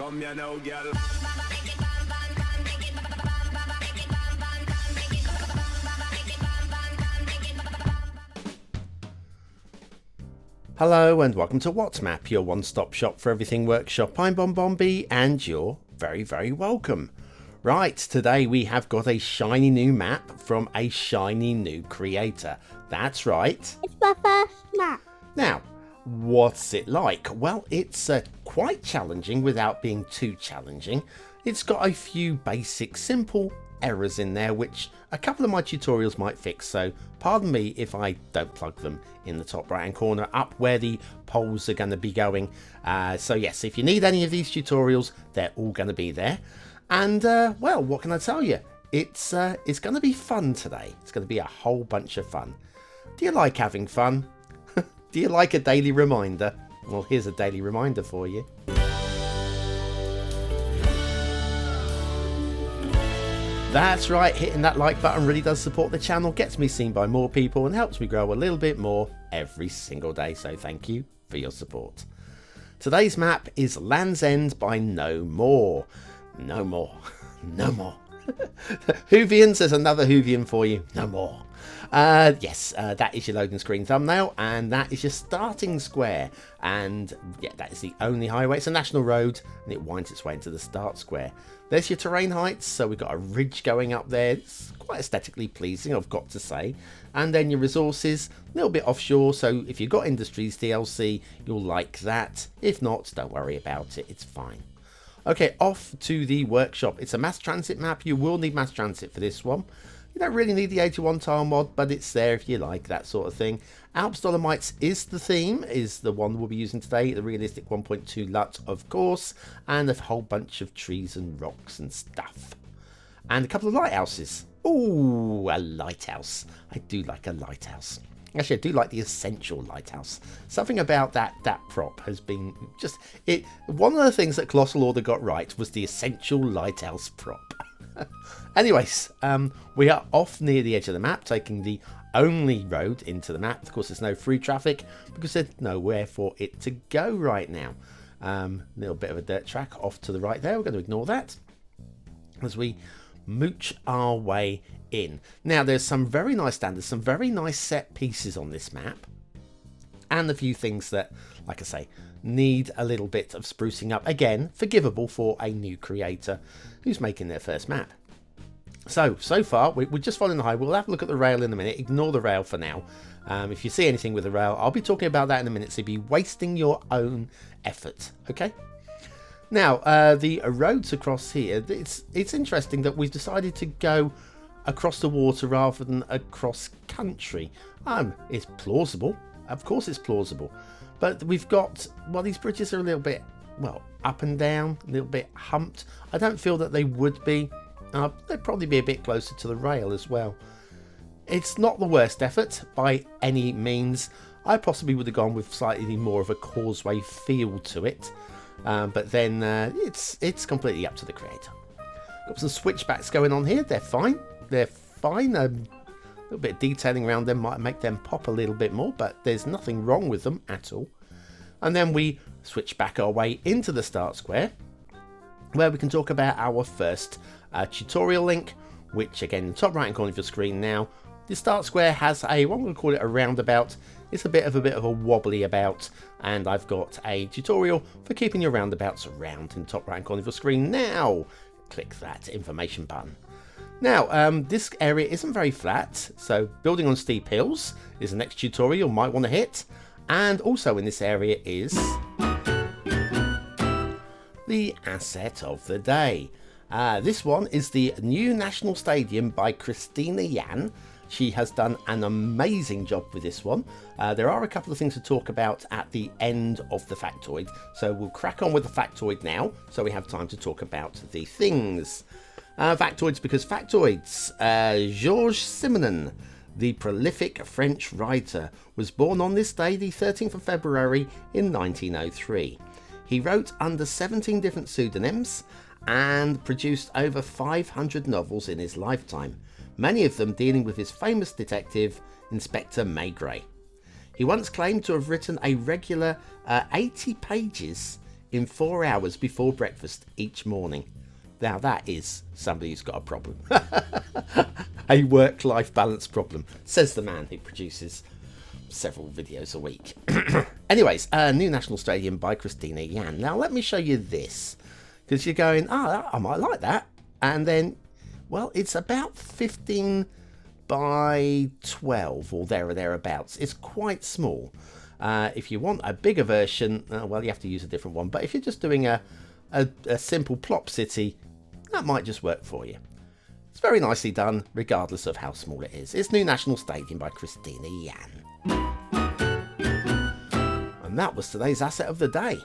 Come here now, girl. Hello and welcome to WhatMap, your one-stop shop for everything workshop. I'm BonBonB and you're very, very welcome. Right, today we have got a shiny new map from a shiny new creator. That's right. It's my first map. Now, what's it like? Well, it's quite challenging without being too challenging. It's got a few basic, simple errors in there, which a couple of my tutorials might fix, so pardon me if I don't plug them in the top right hand corner up where the polls are going to be going. So yes, if you need any of these tutorials, they're all going to be there. And well, what can I tell you? It's going to be fun today. It's going to be a whole bunch of fun. Do you like having fun? Do you like a daily reminder? Well, here's a daily reminder for you. That's right, hitting that like button really does support the channel, gets me seen by more people and helps me grow a little bit more every single day, so thank you for your support. Today's map is Land's End by KnowMoore. No more. No more. Whovians, there's another Whovian for you. No more. Yes, that is your loading screen thumbnail, and that is your starting square. And yeah, that is the only highway. It's a national road, and it winds its way into the start square. There's your terrain heights, so we've got a ridge going up there. It's quite aesthetically pleasing, I've got to say. And then your resources, a little bit offshore, so if you've got Industries DLC, you'll like that. If not, don't worry about it, it's fine. Okay, off to the workshop. It's a mass transit map. You will need mass transit for this one. You don't really need the 81 tile mod, but it's there if you like, that sort of thing. Alps Dolomites is the theme, is the one we'll be using today. The realistic 1.2 LUT, of course, and a whole bunch of trees and rocks and stuff. And a couple of lighthouses. Ooh, a lighthouse. I do like a lighthouse. Actually, I do like the essential lighthouse. Something about that prop has been just it. One of the things that Colossal Order got right was the essential lighthouse prop. Anyways, we are off near the edge of the map, taking the only road into the map. Of course, there's no free traffic because there's nowhere for it to go right now. Little bit of a dirt track off to the right there. We're going to ignore that as we mooch our way in. Now, there's some very nice standards, some very nice set pieces on this map, and a few things that, like I say, need a little bit of sprucing up. Again, forgivable for a new creator who's making their first map. So far, we're just following the highway. We'll have a look at the rail in a minute. Ignore the rail for now. If you see anything with the rail, I'll be talking about that in a minute, so you'll be wasting your own effort, okay? Now, the roads across here, it's interesting that we've decided to go across the water rather than across country. It's plausible. Of course it's plausible. But we've got, well, these bridges are a little bit, well, up and down, a little bit humped. I don't feel that they would be. They'd probably be a bit closer to the rail as well. It's not the worst effort by any means. I possibly would have gone with slightly more of a causeway feel to it. But then it's completely up to the creator. Got some switchbacks going on here. They're fine. They're fine. A little bit of detailing around them might make them pop a little bit more, but there's nothing wrong with them at all. And then we switch back our way into the start square, where we can talk about our first tutorial link, which again, in the top right hand corner of your screen now. The start square has a, what I'm going to call it, a roundabout. It's a bit of a wobbly about, and I've got a tutorial for keeping your roundabouts round in the top right hand corner of your screen now. Click that information button. Now, this area isn't very flat, so building on steep hills is the next tutorial you might want to hit. And also in this area is the asset of the day. This one is the new National Stadium by christinayan. She has done an amazing job with this one. There are a couple of things to talk about at the end of the factoid, so we'll crack on with the factoid now, so we have time to talk about the things. Factoids because factoids. Georges Simenon, the prolific French writer, was born on this day, the 13th of February in 1903. He wrote under 17 different pseudonyms and produced over 500 novels in his lifetime, many of them dealing with his famous detective, Inspector Maigret. He once claimed to have written a regular 80 pages in 4 hours before breakfast each morning. Now that is somebody who's got a problem. A work-life balance problem, says the man who produces several videos a week. Anyways, New National Stadium by christinayan. Now let me show you this, because you're going, I might like that. And then, well, it's about 15 by 12 or there or thereabouts. It's quite small. If you want a bigger version, well, you have to use a different one. But if you're just doing a simple plop city, that might just work for you. It's very nicely done, regardless of how small it is. It's New National Stadium by christinayan. And that was today's asset of the day.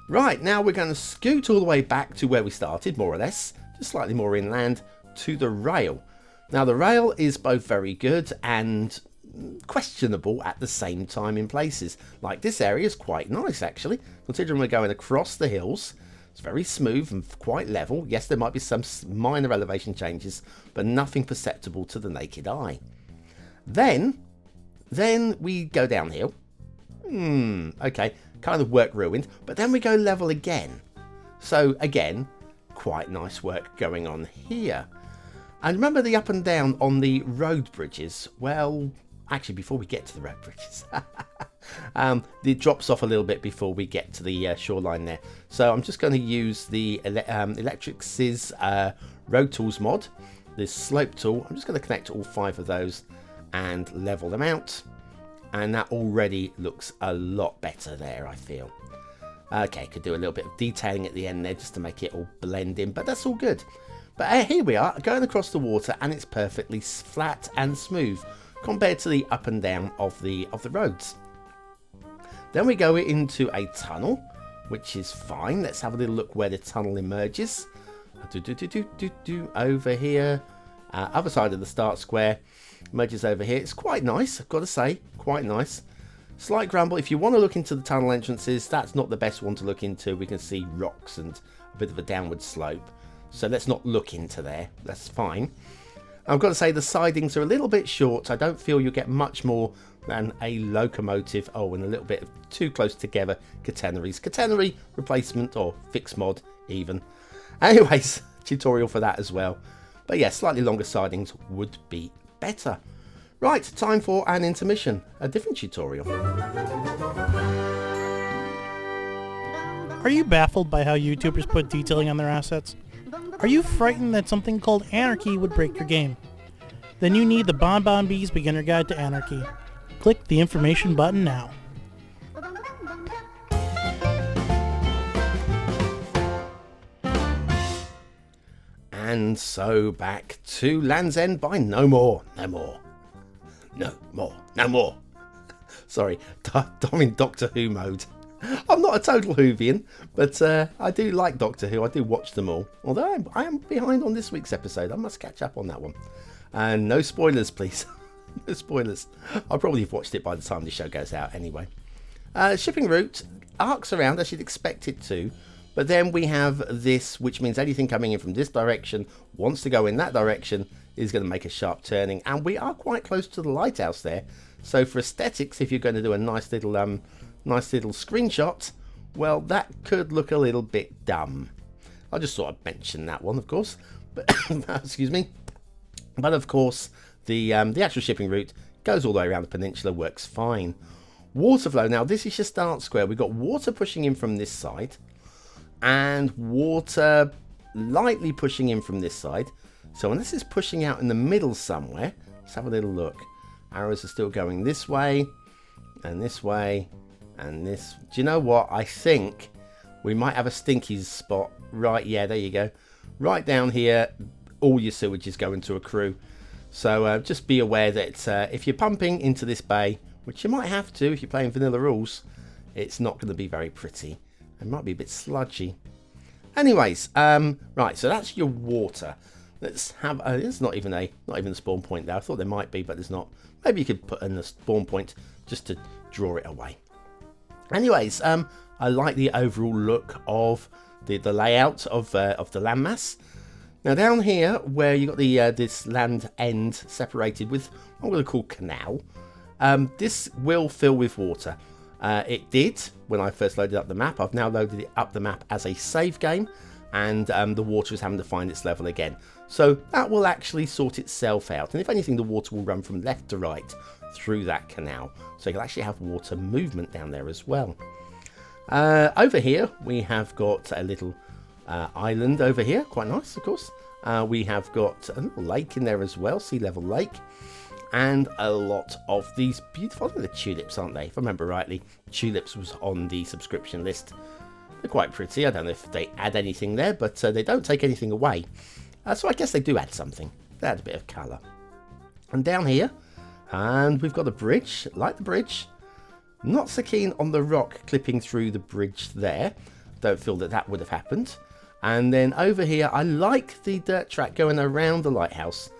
Right, now we're going to scoot all the way back to where we started, more or less, just slightly more inland, to the rail. Now the rail is both very good and questionable at the same time in places. Like this area is quite nice actually, considering we're going across the hills. It's very smooth and quite level. Yes, there might be some minor elevation changes, but nothing perceptible to the naked eye. Then we go downhill. Okay, kind of work ruined, but then we go level again. So again, quite nice work going on here. And remember the up and down on the road bridges? Well, actually, before we get to the road bridges, it drops off a little bit before we get to the shoreline there. So I'm just going to use the Electrics' Road Tools mod, this slope tool. I'm just going to connect all 5 of those and level them out. And that already looks a lot better there, I feel. Okay, could do a little bit of detailing at the end there just to make it all blend in, but that's all good. But here we are, going across the water, and it's perfectly flat and smooth compared to the up and down of the roads. Then we go into a tunnel, which is fine. Let's have a little look where the tunnel emerges. Over here, other side of the start square, emerges over here. It's quite nice, I've got to say, quite nice. Slight grumble, if you want to look into the tunnel entrances, that's not the best one to look into. We can see rocks and a bit of a downward slope. So let's not look into there. That's fine. I've got to say the sidings are a little bit short. I don't feel you'll get much more than a locomotive. Oh, and a little bit of too close together catenaries. Catenary replacement or fix mod even. Anyways, tutorial for that as well. But yeah, slightly longer sidings would be better. Right, time for an intermission. A different tutorial. Are you baffled by how YouTubers put detailing on their assets? Are you frightened that something called anarchy would break your game? Then you need the BonBonB's Beginner Guide to Anarchy. Click the information button now. And so back to Land's End by KnowMoore. No more. Sorry, I'm in Doctor Who mode. I'm not a total Whovian, but I do like Doctor Who. I do watch them all. Although I am behind on this week's episode. I must catch up on that one. And no spoilers, please. No spoilers. I'll probably have watched it by the time the show goes out anyway. Shipping route arcs around as you'd expect it to. But then we have this, which means anything coming in from this direction wants to go in that direction, is going to make a sharp turning. And we are quite close to the lighthouse there. So for aesthetics, if you're going to do a nice little screenshot, well, that could look a little bit dumb. I just thought I'd mention that one, of course. But excuse me. But of course, the actual shipping route goes all the way around the peninsula, works fine. Water flow. Now, this is your start square. We've got water pushing in from this side, and water lightly pushing in from this side. So unless it's pushing out in the middle somewhere, let's have a little look. Arrows are still going this way, and this way, and this. Do you know what? I think we might have a stinky spot. Right, yeah, there you go. Right down here, all your sewage is going to accrue. So just be aware that if you're pumping into this bay, which you might have to if you're playing vanilla rules, it's not going to be very pretty. It might be a bit sludgy. Anyways, right, so that's your water. Let's have there's not even a spawn point there. I thought there might be, but there's not. Maybe you could put in a spawn point just to draw it away. Anyways, I like the overall look of the layout of the landmass. Now down here, where you got the this land end separated with what I'm going to call canal, this will fill with water. It did when I first loaded up the map. I've now loaded it up the map as a save game, and the water is having to find its level again. So that will actually sort itself out, and if anything, the water will run from left to right through that canal, so you'll actually have water movement down there as well. Over here we have got a little island over here, quite nice, of course. We have got a little lake in there as well, sea level lake, and a lot of these beautiful, I think they're tulips, aren't they? If I remember rightly, tulips was on the subscription list. They're quite pretty. I don't know if they add anything there, but they don't take anything away. So I guess they do add something. They add a bit of colour. And down here, and we've got a bridge, like the bridge. Not so keen on the rock clipping through the bridge there. Don't feel that that would have happened. And then over here, I like the dirt track going around the lighthouse.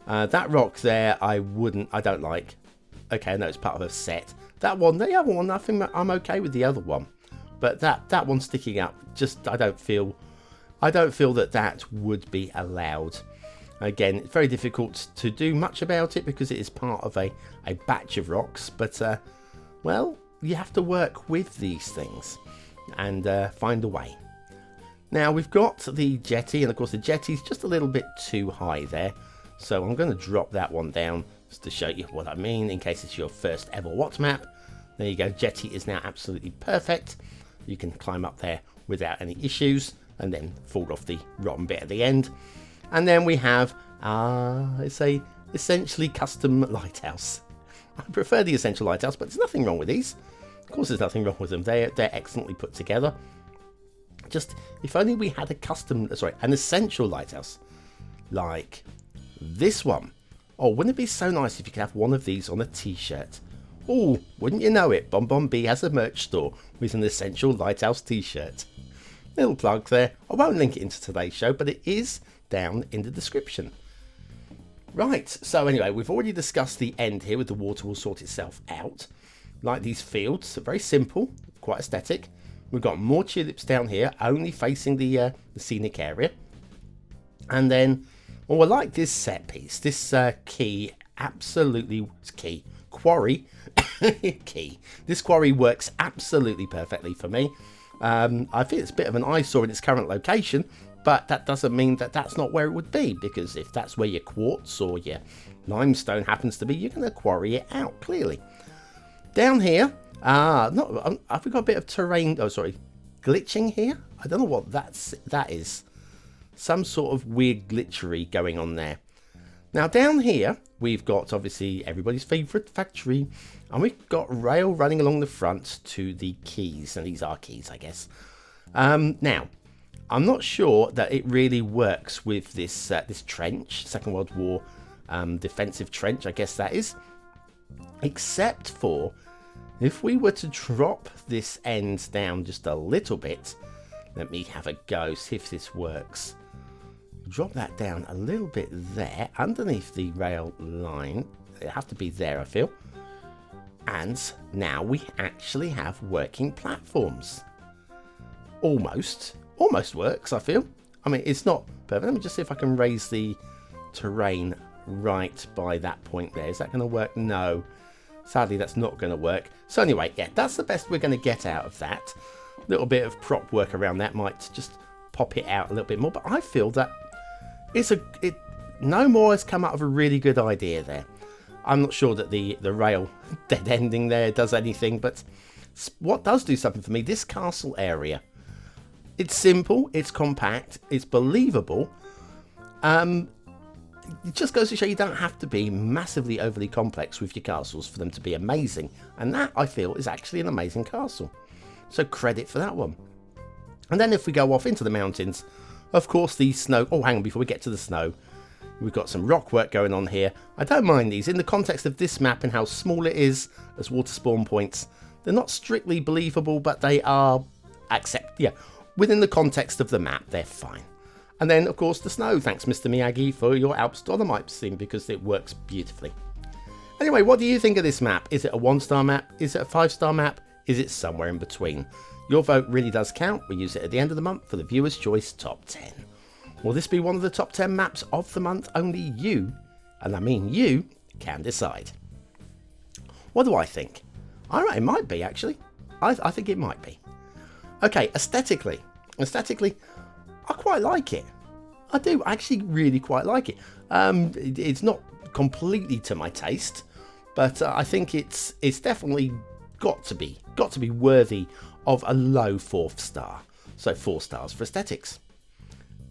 That rock there, I don't like. Okay, I know it's part of a set. That one, the other one, I think I'm okay with the other one. But that one sticking up, just I don't feel that that would be allowed. Again, it's very difficult to do much about it because it is part of a batch of rocks. But, well, you have to work with these things and find a way. Now, we've got the jetty, and of course the jetty's just a little bit too high there. So I'm going to drop that one down just to show you what I mean in case it's your first ever watch map. There you go, jetty is now absolutely perfect. You can climb up there without any issues and then fall off the rotten bit at the end. And then we have, it's a essentially custom lighthouse. I prefer the essential lighthouse, but there's nothing wrong with these. Of course there's nothing wrong with them. They're excellently put together. Just, if only we had an essential lighthouse like this one. Oh, wouldn't it be so nice if you could have one of these on a t-shirt? Oh, wouldn't you know it, BonBonB has a merch store with an essential lighthouse t-shirt. Little plug there. I won't link it into today's show, but it is down in the description. Right, so anyway, we've already discussed the end here with the water will sort itself out. Like these fields, very simple, quite aesthetic. We've got more tulips down here, only facing the scenic area. And then, well, I like this set piece. This key, absolutely key. Quarry, key. This quarry works absolutely perfectly for me. I think it's a bit of an eyesore in its current location, but that doesn't mean that that's not where it would be, because if that's where your quartz or your limestone happens to be, you're going to quarry it out, clearly. Down here, I've got a bit of terrain, glitching here. I don't know what that is. Some sort of weird glitchery going on there. Now down here, we've got obviously everybody's favourite factory, and we've got rail running along the front to the quays, and these are quays, I guess. Now, I'm not sure that it really works with this this trench, Second World War defensive trench, I guess that is, except for if we were to drop this end down just a little bit. Let me have a go, see if this works. Drop that down a little bit there, underneath the rail line. It has to be there, I feel. And now we actually have working platforms. Almost works, I feel. I mean, it's not perfect. Let me just see if I can raise the terrain right by that point there. Is that going to work? No. Sadly, that's not going to work. So anyway, yeah, that's the best we're going to get out of that. A little bit of prop work around that might just pop it out a little bit more. But I feel that KnowMoore has come up with a really good idea there. I'm not sure that the rail dead ending there does anything, but what does do something for me, this castle area. It's simple, it's compact, it's believable. It just goes to show you don't have to be massively overly complex with your castles for them to be amazing. And that, I feel, is actually an amazing castle. So credit for that one. And then if we go off into the mountains, of course the snow... Oh, hang on, before we get to the snow, we've got some rock work going on here. I don't mind these. In the context of this map and how small it is as water spawn points, they're not strictly believable, but they are within the context of the map, they're fine. And then, of course, the snow. Thanks, Mr. Miyagi, for your Alps Dolomite scene, because it works beautifully. Anyway, what do you think of this map? Is it a 1-star map? Is it a 5-star map? Is it somewhere in between? Your vote really does count. We use it at the end of the month for the Viewer's Choice Top 10. Will this be one of the top 10 maps of the month? Only you, and I mean you, can decide. What do I think? All right, it might be actually. I think it might be. Okay, aesthetically, I quite like it. I do actually really quite like it. It's not completely to my taste, but I think it's definitely got to be worthy of a low 4th star. So 4 stars for aesthetics.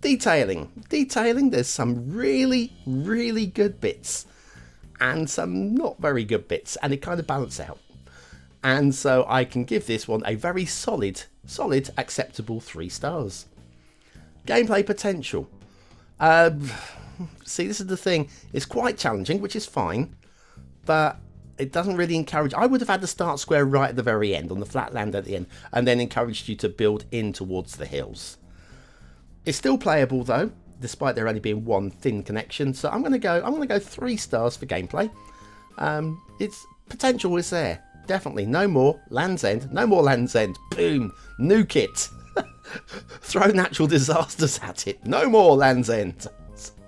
Detailing. There's some really, really good bits and some not very good bits, and it kind of balances out. And so I can give this one a very solid, acceptable 3 stars. Gameplay potential. See, this is the thing. It's quite challenging, which is fine, but it doesn't really encourage. I would have had the start square right at the very end, on the flat land at the end, and then encouraged you to build in towards the hills. It's still playable though, despite there only being one thin connection. So I'm going to go 3 stars for gameplay. Its potential is there, definitely. No more Land's End. Boom, nuke it. Throw natural disasters at it. No more Land's End.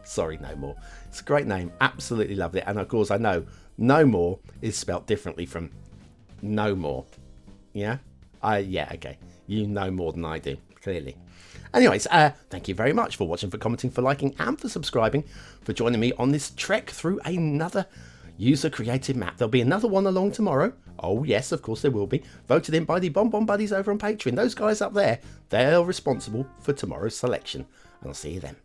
Sorry, No More. It's a great name. Absolutely loved it. And of course, I know No More is spelt differently from No More. Yeah? Yeah, okay. You know more than I do, clearly. Anyways, thank you very much for watching, for commenting, for liking, and for subscribing, for joining me on this trek through another user-created map. There'll be another one along tomorrow. Oh, yes, of course there will be. Voted in by the BonBonB buddies over on Patreon. Those guys up there, they're responsible for tomorrow's selection. And I'll see you then.